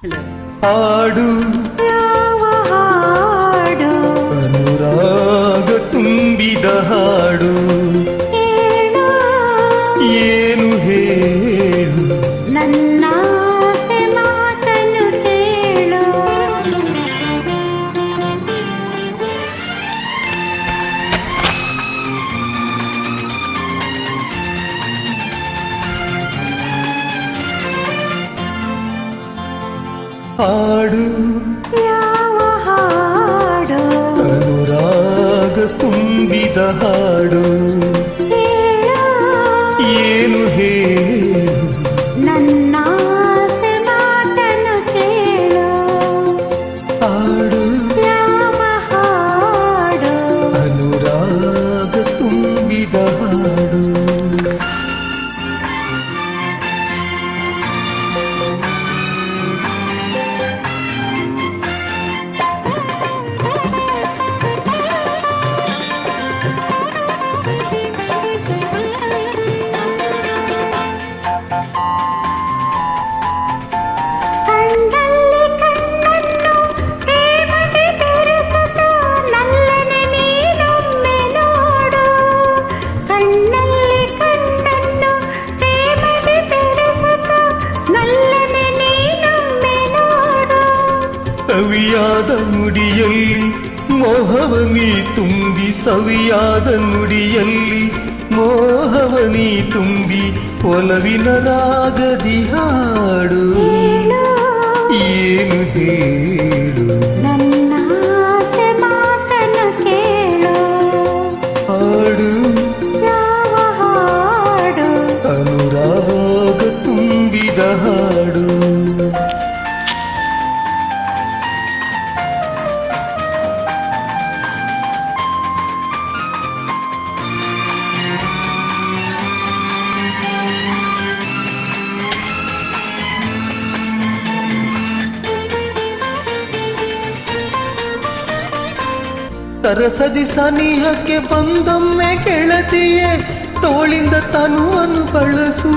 ಹಾಡು ಅನುರಾಗ ತುಂಬಿದ ಹಾಡು ಏನು ಹೇಳು ನನ್ನ ಮಾತನ್ನು ಕೇಳು. ಹಾಡು ಯಾವ ಹಾಡು ಅನುರಾಗ ತುಂಬಿದ ಹಾಡು ಏನು ಹೇಳು ನನ್ನ ಮಾತನ್ನು ಕೇಳು. ಹಾಡು ಯಾವ ಹಾಡು ಅನುರಾಗ ತುಂಬಿದ ಹಾಡು ಕಣ್ಣಲ್ಲಿ ಕಣ್ಣನ್ನು ಪ್ರೇಮದಿ ಬೆರೆಸುತ್ತಾ ನಲ್ಲನೆ ನೀನೊಮ್ಮೆ ನೋಡು. ಕಣ್ಣಲ್ಲಿ ಕಣ್ಣನ್ನು ಪ್ರೇಮದಿ ಬೆರೆಸುತ್ತಾ ನಲ್ಲನೆ ನೀನೊಮ್ಮೆ ನೋಡು. ಸವಿಯಾದ ನುಡಿಯಲ್ಲಿ ಮೋಹವನಿ ತುಂಬಿ ಸವಿಯಾದ ನುಡಿಯಲ್ಲಿ ಮೋಹವನಿ ತುಂಬಿ ಒಲವಿನ ರಾಗದಿ ಹಾಡು ಹೇಳು ಏನು ಹೇಳು ನನ್ನ ಮಾತನ್ನು ಕೇಳು. ಹಾಡು ಯಾವ ಹಾಡು ಅನುರಾಗ ತುಂಬಿದ ಹಾಡು ಸರಸದಿ ಸನಿಹಕ್ಕೆ ಬಂದೊಮ್ಮೆ ಗೆಳತಿಯೇ ತೋಳಿಂದ ತನುವನ್ನು ಬಳಸು.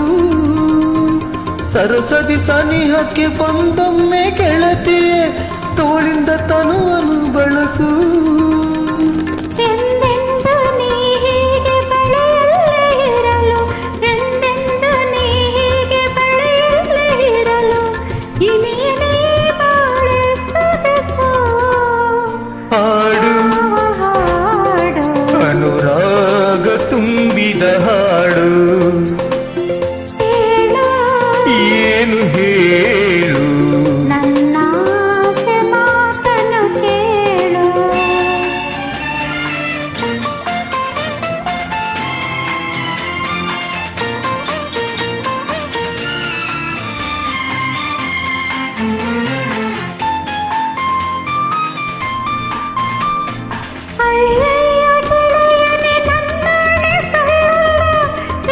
ಸರಸದಿ ಸನಿಹಕ್ಕೆ ಬಂದೊಮ್ಮೆ ಗೆಳತಿಯೇ ತೋಳಿಂದ ತನುವನ್ನು ಬಳಸು. ಎಂದೆಂದು ನೀ ಹೀಗೆ ಬಳೆಯಲ್ಲೇ ಇರಲು, ಎಂದೆಂದು ನೀ ಹೀಗೆ ಬಳೆಯಲ್ಲೇ ಇರಲು, ಇನಿಯೇ ಬಾಳೆ ಸೊಗಸು. ಹಾಡು ಹಾಡು ಅನುರಾಗ ತುಂಬಿದ ಹಾಡು ಹೇಳು ಏನು ಹೇಳು ನನ್ನ ಮಾತನ್ನು ಕೇಳು. ಅಯ್ಯಯ್ಯ ಗೆಳೆಯನೇ ನನ್ನಾಣೆ ಸುಳ್ಳಲ್ಲ,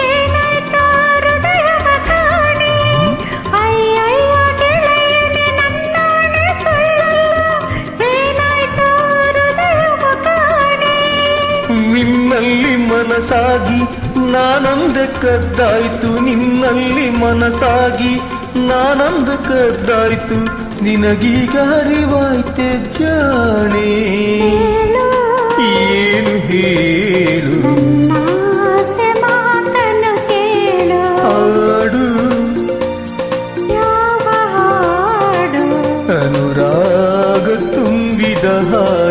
ಏನಾಯ್ತೋ ಹೃದಯವ ಕಾಣೆ. ಅಯ್ಯಯ್ಯ ಗೆಳೆಯನೇ ನನ್ನಾಣೆ ಸುಳ್ಳಲ್ಲ, ಏನಾಯ್ತೋ ಹೃದಯವ ಕಾಣೆ. ನಿನ್ನಲ್ಲಿ ಮನಸಾಗಿ ನಾನಂದ ಕದ್ದಾಯ್ತು, ನಿನ್ನಲ್ಲಿ ಮನಸಾಗಿ ನಾನಂದ ಕದ್ದಾಯ್ತು, ನಿನಗೀಗ ಅರಿವಾಯ್ತೆ ಜಾಣೆ ಹೇಳು ಏನು ಹೇಳು ನನ್ನ ಮಾತನ್ನು ಕೇಳು. ಹಾಡು ಯಾವ ಹಾಡು ಅನುರಾಗ ತುಂಬಿದ ಹಾಡು